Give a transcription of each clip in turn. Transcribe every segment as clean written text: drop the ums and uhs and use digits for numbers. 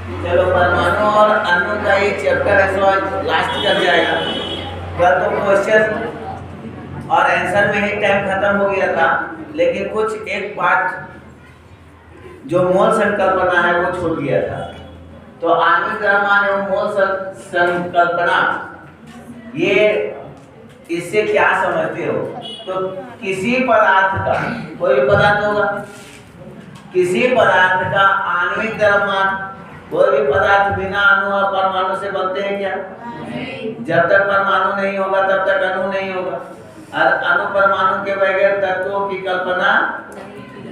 चलो परमाणु और अणु का ये चैप्टर है सो आज लास्ट कर जाएगा। कल तो क्वेश्चन और आंसर में ही टाइम खत्म हो गया था, लेकिन कुछ एक पार्ट जो मोल संकल्पना है वो छूट गया था। तो आणविक द्रव्यमान एवं मोल संकल्पना, ये इससे क्या समझते हो? तो किसी पदार्थ का, कोई भी पदार्थ होगा, किसी पदार्थ का आणविक द्रव्यमान, कोई भी पदार्थ बिना अणु और परमाणु से बनते हैं क्या? जब तक परमाणु नहीं होगा तब तक अणु नहीं होगा, और अणु परमाणु के बगैर तत्वों की कल्पना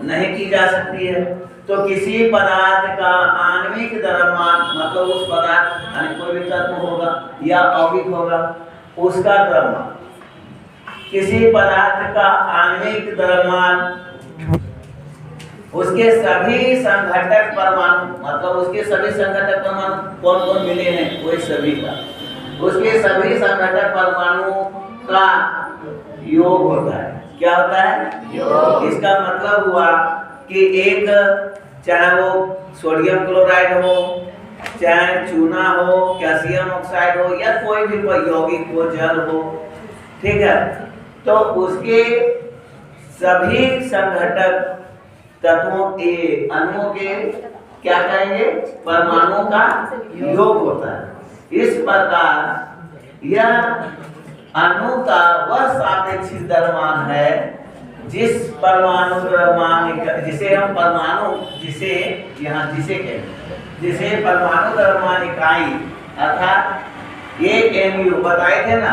नहीं की जा सकती है। तो किसी पदार्थ का आणविक द्रव्यमान मतलब उस पदार्थ यानी कोई भी तत्व होगा या यौगिक होगा उसका द्रव्यमान, किसी पदार्थ का आणविक द्रव्यमान उसके सभी संघटक परमाणु मतलब उसके सभी संघटक परमाणु कौन कौन मिले हैं वही सभी का, उसके सभी संघटक परमाणुओं का योग होता है। क्या होता है? योग। इसका मतलब हुआ कि एक, चाहे वो सोडियम क्लोराइड हो, चाहे चूना हो, कैल्शियम ऑक्साइड हो, या कोई भी यौगिक हो, जल हो, ठीक है, तो उसके सभी संघटक तत्वों के अणुओं के क्या कहेंगे? परमाणुओं का योग होता है। इस प्रकार यह अणु का वह सापेक्षिक द्रव्यमान है जिस परमाणु द्रव्यमान, जिसे हम परमाणु, जिसे यहाँ जिसे कहते, जिसे परमाणु द्रव्यमान इकाई अर्थात AMU बताए थे ना,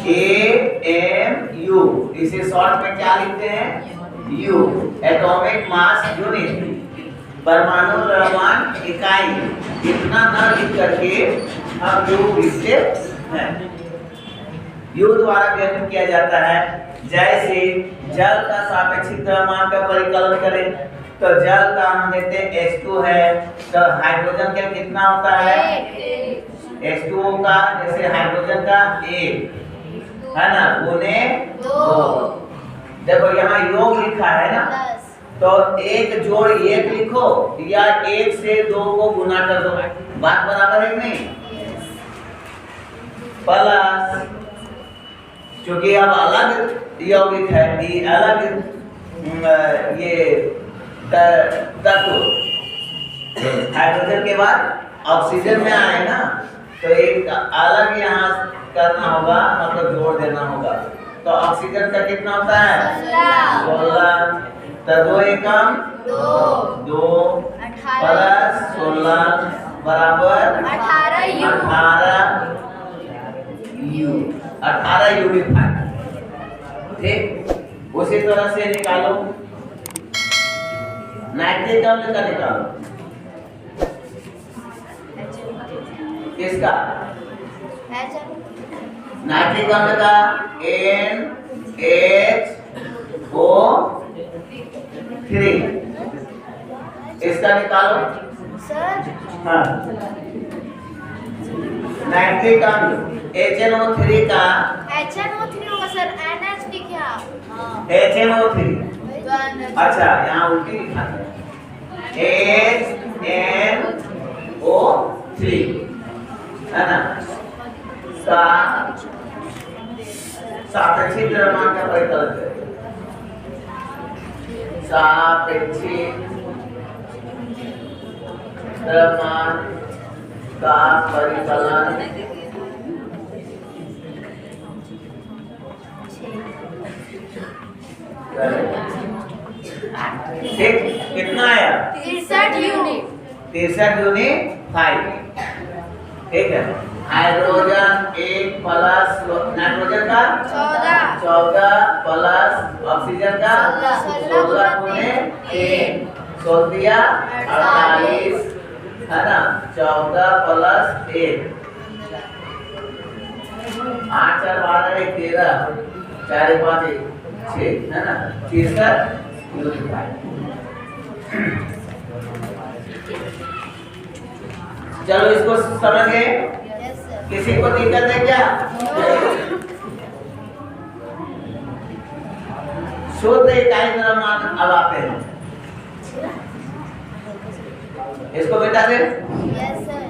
AMU, इसे शॉर्ट में क्या लिखते हैं? U, एटॉमिक मास यूनिट, परमाणु द्रव्यमान इकाई। इतना न लिख करके हम U लिखते हैं। U द्वारा व्यक्त किया जाता है। जैसे जल का सापेक्षिक द्रव्यमान का परिकलन करें तो जल का हम देते हैं H2 है, तो हाइड्रोजन का कितना होता है? H2O का, जैसे हाइड्रोजन का 1 है ना, गुने 2। देखो यहाँ योग लिखा है ना, तो 1 जोड़ 1 लिखो या 1 से 2 को गुना कर दो, बात बराबर है नहीं? प्लस, क्योंकि अब अलग यौगिक है, ये अलग ये तत्व हाइड्रोजन के बाद ऑक्सीजन में आए ना, तो एक अलग यहाँ करना होगा, मतलब जोड़ देना होगा। तो ऑक्सीजन का कितना होता है? 16। तो 2 एकम 2 प्लस 16 बराबर 18 यूनिफाइड। ठीक, उसी तरह से निकालो नाइट्रिक अम्ल का, निकालो किसका? नाइट्रिक अम्ल का NHO3, इसका निकालो सर। हाँ, नाइट्रिक अम्ल HNO3 का, HNO3 होगा सर, NH क्या? HNO3, अच्छा यहाँ उल्टी लिखा है, HNO3 है ना, सापेक्षिक द्रव्यमान का परिकलन करें। सापेक्षिक द्रव्यमान का परिकलन ठीक, कितना आया? 63 यूनिट। 63 यूनिट 5, ठीक है। हाइड्रोजन 1 प्लस नाइट्रोजन का 14 प्लस ऑक्सीजन का 16 गुने 3, 16 दिया 48 है ना, 14 प्लस 1 8 4 12 1 13 4 5 1 6 है ना, 63 यूनिट। चलो इसको समझ गए? किसी को दिक्कत है क्या? शुद्ध इकाई द्रव्यमान अब आते हैं। इसको मिटा दे। Yes, sir.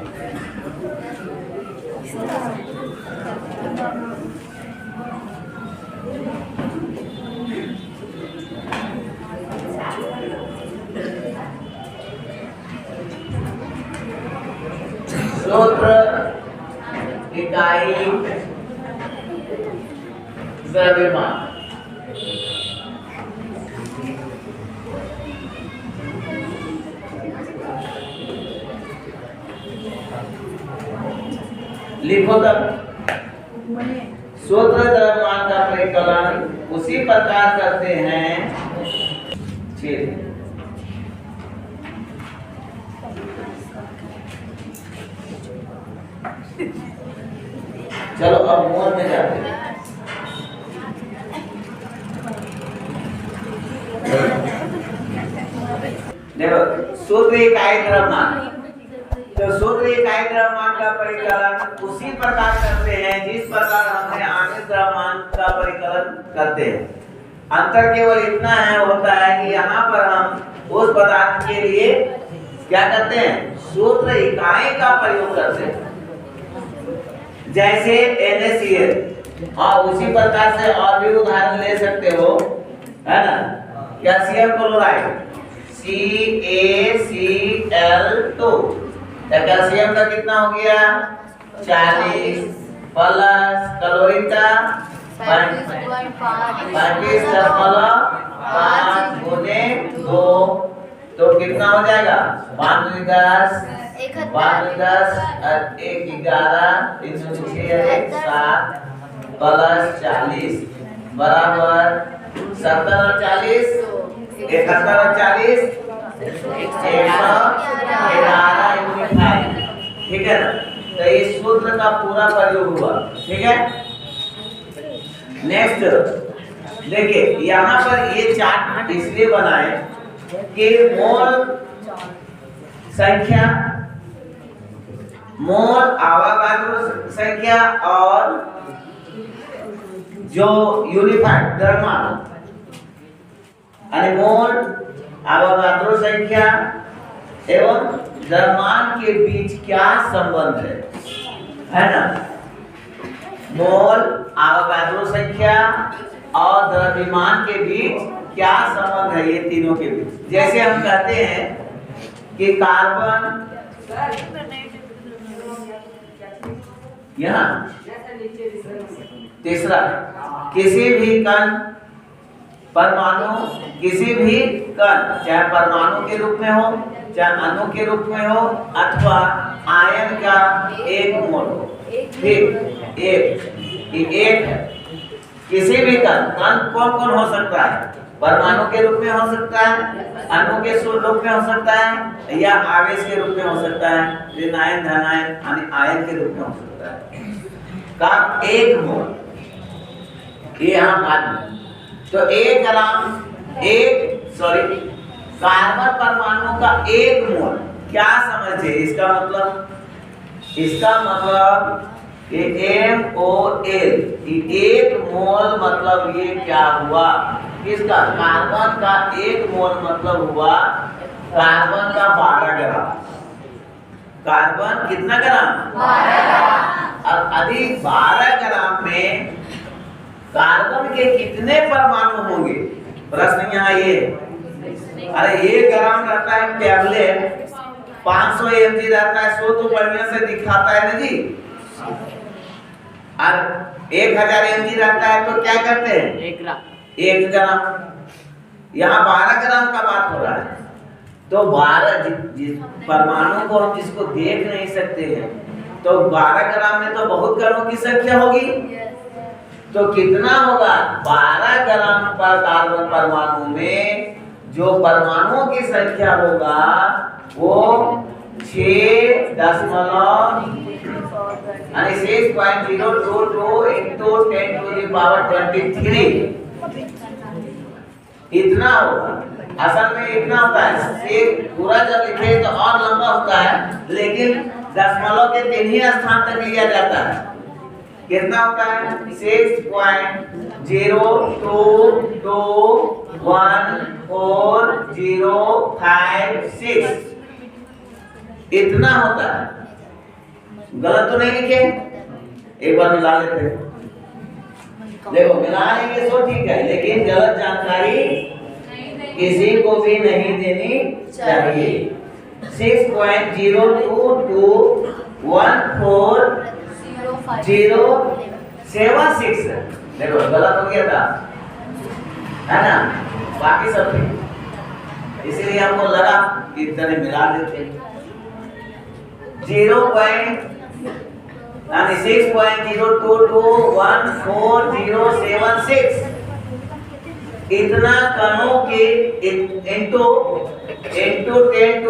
सूत्र इकाई द्रव्यमान। लिखो तब। सूत्र द्रव्यमान का परिकलन उसी प्रकार करते हैं। चलो अब मोल में जाते हैं। देखो सूत्र इकाई द्रव्यमान, तो सूत्र इकाई द्रव्यमान का परिकलन उसी प्रकार करते हैं जिस प्रकार हमने आणविक द्रव्यमान का परिकलन करते हैं। अंतर केवल इतना है होता है कि यहाँ पर हम उस पदार्थ के लिए क्या करते हैं, सूत्र इकाई का प्रयोग करते हैं। जैसे NaCl, और उसी प्रकार से और भी उदाहरण ले सकते हो, है ना। कैल्शियम क्लोराइड CaCl2, कैल्शियम का कितना हो गया 40 प्लस क्लोरीन का 35.5 गुने 2, तो कितना हो जाएगा 5 10 1 11 306 7 प्लस 40 बराबर 70 और 40 71 और 40 111 यूनिट। ठीक है ना, तो इस सूत्र का पूरा प्रयोग हुआ। ठीक है, नेक्स्ट देखिए यहाँ पर ये चार्ट इसलिए बनाए कि मोल संख्या, मोल आवागाद्रो संख्या और जो यूनिफाइड द्रव्यमान मोल आवागाद्रो संख्या एवं द्रव्यमान के बीच क्या संबंध है ना। मोल आवागाद्रो संख्या और द्रव्यमान के बीच क्या संबंध है, ये तीनों के बीच। जैसे हम कहते हैं कि कार्बन, यहाँ तीसरा, किसी भी कण परमाणु, किसी भी कण चाहे परमाणु के रूप में हो चाहे अणु के रूप में हो अथवा आयन का एक मोल हो, ठीक, एक है। किसी भी कण कौन कौन हो सकता है, परमाणु के रूप में हो सकता है, अणु के रूप में हो सकता है, या आवेश के रूप में हो सकता है, ऋणायन धनायन यानी आयन के रूप में हो सकता है। का एक मोल, ये यहाँ बाद में, तो 1 ग्राम कार्बन परमाणु का 1 मोल क्या समझे, इसका मतलब कि MOL, 1 मोल मतलब ये क्या हुआ, किसका, कार्बन का 1 मोल मतलब हुआ कार्बन का 12 ग्राम। कार्बन कितना ग्राम, 12 ग्राम। और अधिक 12 ग्राम में कार्बन के कितने परमाणु होंगे, प्रश्न यहाँ ये। अरे 1 ग्राम रहता है टैबलेट, 500 mg रहता है, 100 तो बढ़िया से दिखाता है ना जी, और 1000 mg रहता है तो क्या करते हैं 1 ग्राम। यहाँ 12 ग्राम का बात हो रहा है, तो 12 जिस परमाणु को हम जिसको देख नहीं सकते हैं, तो 12 ग्राम में तो बहुत कणों की संख्या होगी, तो कितना होगा 12 ग्राम पर कार्बन परमाणु में जो परमाणुओं की संख्या होगा वो 6.022 into 10 to the power 23 इतना होगा। असल में इतना होता है, एक पूरा जब लिखे तो और लंबा होता है, लेकिन दशमलव के 3 ही स्थान तक लिया जाता है। कितना होता है 6.0221405 6, इतना होता है। गलत तो नहीं लिखे, एक बार मिला लेते हैं। देखो मिला लेंगे तो ठीक है, लेकिन गलत जानकारी किसी को भी नहीं देनी चाहिए। 6.0214076 देखो गलत हो गया था, है ना? बाकी सब ठीक, इसीलिए हमको लगा कि इतने मिला देते। 6.022144076 इतना कणों के इंटू 10 to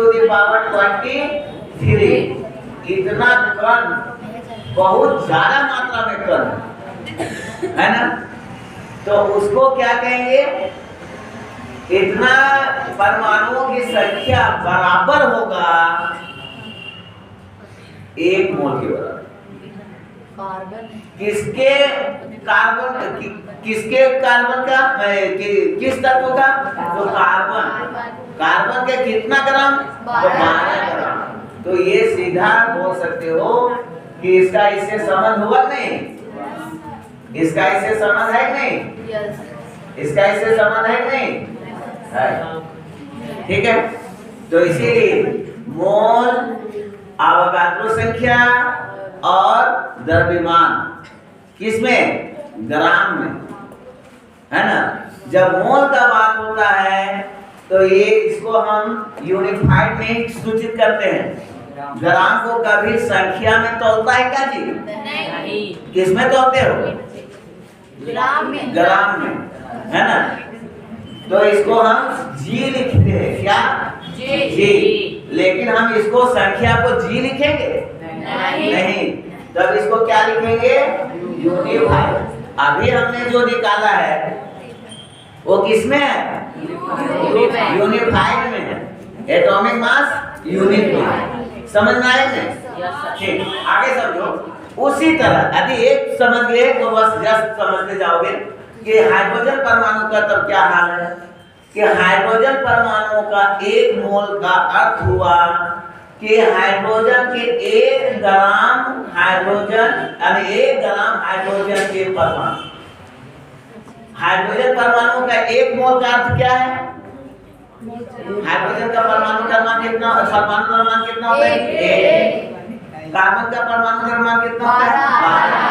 the power 23 इतना कण, बहुत ज्यादा मात्रा में कण है ना? तो उसको क्या कहेंगे? इतना परमाणुओं की संख्या बराबर होगा 1 मोल के बराबर। किसके कार्बन का किस तत्व का? तो कार्बन के कितना ग्राम? तो 12 ग्राम। तो ये सीधा बोल सकते हो कि इसका इससे संबंध हुआ नहीं, इसका इससे संबंध है नहीं, इसका इससे संबंध है नहीं है। ठीक है, तो इसीलिए मोल, अवगाद्रो संख्या और द्रव्यमान किसमें? ग्राम में, है ना? जब मोल का बात होता है तो ये इसको हम यूनिफाइड में सूचित करते हैं। ग्राम को कभी संख्या में तौलता है क्या जी? नहीं। किसमें तौलते हो? ग्राम में, है ना? तो इसको हम जी लिखते हैं, क्या? जी। लेकिन हम इसको संख्या को जी लिखेंगे? नहीं। तब इसको क्या लिखेंगे? यूनिफाइड। अभी हमने जो निकाला है वो किसमें है? यूनिफाइड में है, एटॉमिक मास यूनिट में। समझ में आया नहीं? ठीक, आगे समझो। उसी तरह यदि एक समझ गए तो बस जस्ट समझते जाओगे कि हाइड्रोजन परमाणु का तब क्या हाल है कि हाइड्रोजन परमाणु का 1 मोल का अर्थ हुआ कि हाइड्रोजन के 1 ग्राम हाइड्रोजन, यानी 1 ग्राम हाइड्रोजन के परमाणु। हाइड्रोजन परमाणु का 1 मोल का अर्थ क्या है? हाइड्रोजन का परमाणु क्रमांक कितना? परमाणु क्रमांक कितना होता है? 1। कार्बन का परमाणु क्रमांक कितना होता है? 12।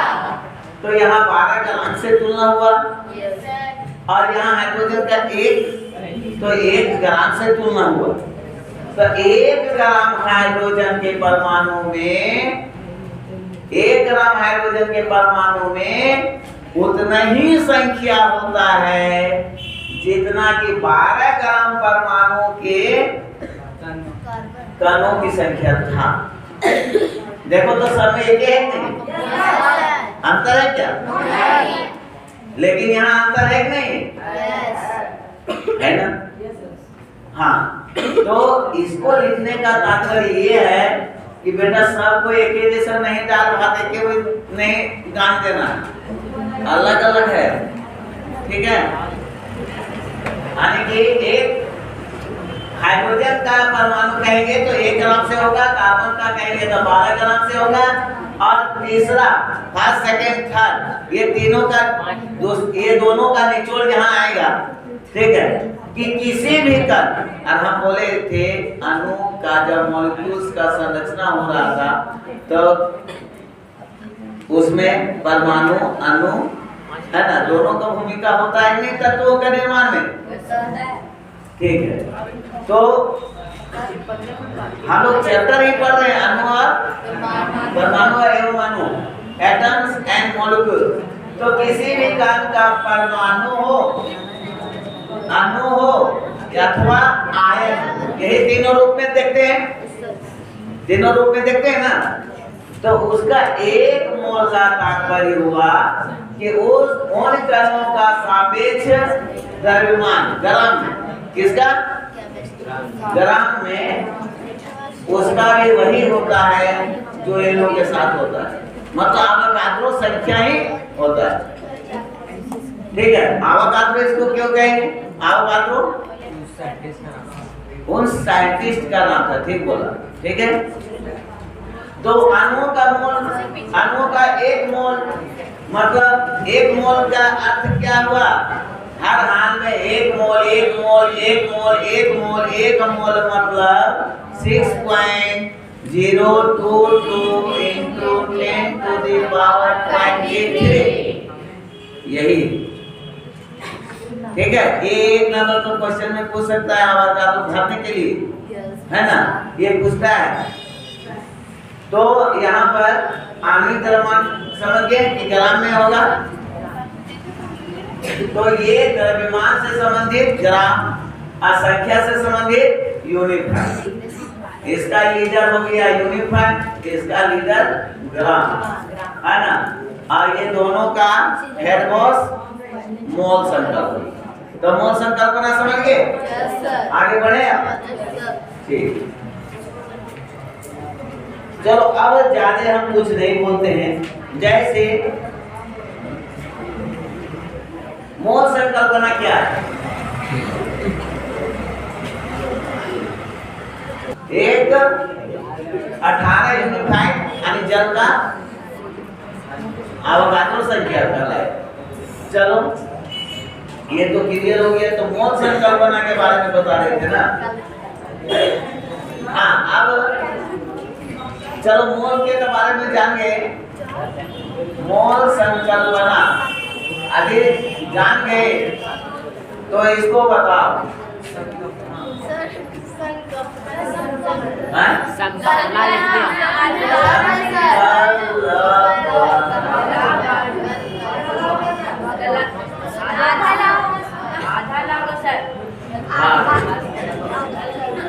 तो यहाँ 12 ग्राम से तुलना हुआ, और यहाँ हाइड्रोजन का 1, तो 1 ग्राम से तुलना हुआ। तो 1 ग्राम हाइड्रोजन के परमाणु में, 1 ग्राम हाइड्रोजन के परमाणु में उतना ही संख्या होता है जितना कि 12 ग्राम परमाणु के कणों की संख्या था। देखो तो सब में एक है नहीं? अंतर है क्या? लेकिन यहाँ अंतर है नहीं, है ना? हाँ, तो इसको लिखने का तात्पर्य ये है कि बेटा सबको एक ही जैसा नहीं डाल भात एक नहीं गान देना, अलग अलग है। ठीक है, यानी कि एक हाइड्रोजन का परमाणु कहेंगे तो 1 ग्राम से होगा, कार्बन का कहेंगे तो 12 ग्राम से होगा, और तीसरा फर्स्ट, सेकंड, थर्ड ये तीनों का ये दोनों का निचोड़ यहाँ आएगा। ठीक है, कि किसी भी कण, और हम बोले थे अणु का जब मॉलिक्यूल्स का संरचना हो रहा था तो उसमें परमाणु, अणु, है ना, दोनों का भूमिका होता है नहीं तत्वों के निर्माण में। ठीक है, तो हम लोग चैप्टर ही पढ़ रहे हैं अणु और परमाणु एवं अणु, एटम्स एंड मॉलिक्यूल। तो किसी भी कण का परमाणु हो, अणु हो अथवा आयन, यही तीनों रूप में देखते हैं, तीनों रूप में देखते हैं ना। तो उसका 1 मोल का तात्पर्य हुआ कि उन कणों का सापेक्ष द्रव्यमान ग्राम में, किसका? ग्राम में, उसका भी वही होता है जो इन लोगों के साथ होता है, मतलब अवगाद्रो संख्या ही होता है। ठीक है, अवगाद्रो इसको क्यों कहेंगे? अवगाद्रो उन साइंटिस्ट का नाम था, ठीक बोला, ठीक है। तो अणुओं का एक मोल मतलब एक मोल का अर्थ क्या हुआ? हर हाल में एक मोल मतलब 6.022 into 10 to the power 23, यही, ठीक है। एक नंबर तो क्वेश्चन में पूछ सकता है हमारे का उठाने के लिए, है ना, ये पूछता है। तो यहाँ पर आणविक द्रव्यमान समझ गए कि ग्राम में होगा, तो ये द्रव्यमान से संबंधित ग्राम, असंख्या से संबंधित यूनिट है। इसका लीडर हो गया यूनिफाइड, इसका लीडर ग्राम, है ना। और ये दोनों का हेड बॉस मोल संकल्प। तो मोल संकल्पना समझ गए? आगे बढ़े ठीक। चलो अब ज्यादा हम कुछ नहीं बोलते हैं। जैसे मोल संकल्पना क्या है? एक 18 यूनिफाइड यानी जल का अवगाद्रो संख्या है। चलो ये तो क्लियर हो गया। तो मोल संकल्पना के बारे में बता रहे थे ना। हाँ, अब चलो मोल के बारे में जान गए। मोल संकल्पना अभी जान गए तो इसको बताओ।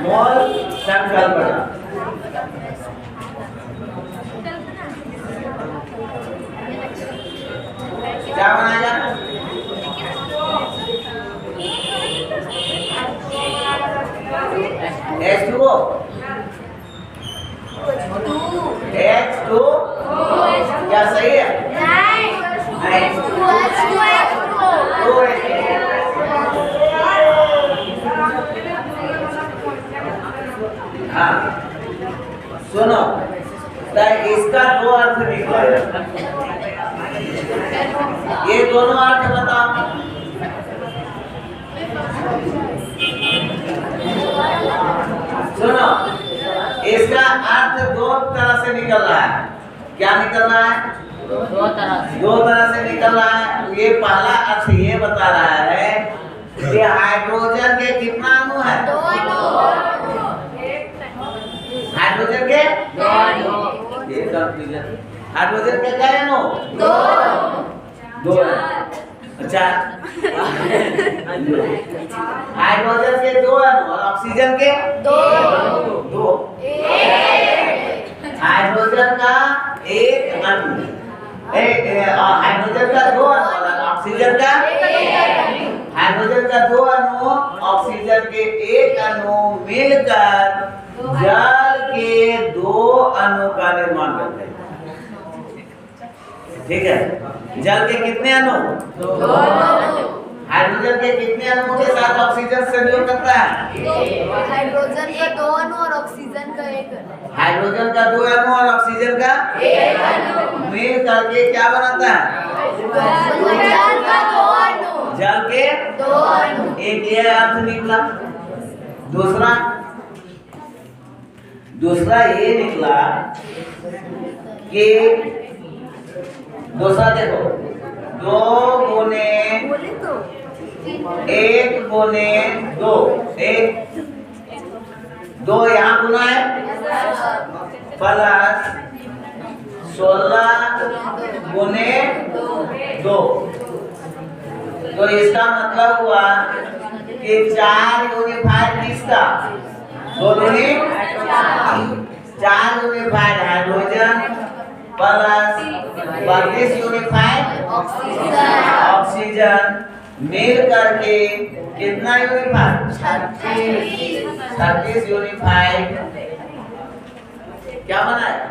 मोल संकल्पना क्या बनाएगा? H2O क्या सही है? नहीं, हाँ सुनो, तो इसका दो अर्थ निकला। ये दोनों अर्थ बताओ। सुनो, इसका अर्थ दो तरह से निकल रहा है। क्या निकल रहा है? दो तरह से निकल रहा है। ये पहला अर्थ ये बता रहा है कि हाइड्रोजन के कितना अणु है? हाइड्रोजन के हाइड्रोजन के क्या अणु? दो। अच्छा, हाइड्रोजन के दो अणु और ऑक्सीजन के दो। हाइड्रोजन का एक अणु, हाइड्रोजन का दो अणु और ऑक्सीजन का हाइड्रोजन का दो अणु ऑक्सीजन के एक अणु मिलकर जल के दो अणु का निर्माण करते हैं। ठीक है, जल के कितने अणु? दो। हाइड्रोजन के कितने अणुओं के साथ ऑक्सीजन संयोग करता है? हाइड्रोजन का दो अणु और ऑक्सीजन का एक अणु। हाइड्रोजन का दो अणु और ऑक्सीजन का एक अणु मिल करके क्या बनाता है? जल का दो अणु। जल के दो अणु। एक ये अर्थ निकला। दूसरा ये निकला कि दूसरा देखो, 2 गुने 1 गुने 2, 2 यहाँ गुना है प्लस 16 गुने 2। तो इसका मतलब हुआ कि 4 यूनिफाइड किसका? 2 दूनी 4 unified hydrogen plus 32 unified oxygen मिल करके कितना यूनिफाइड? 36 यूनिफाइड क्या बनाया?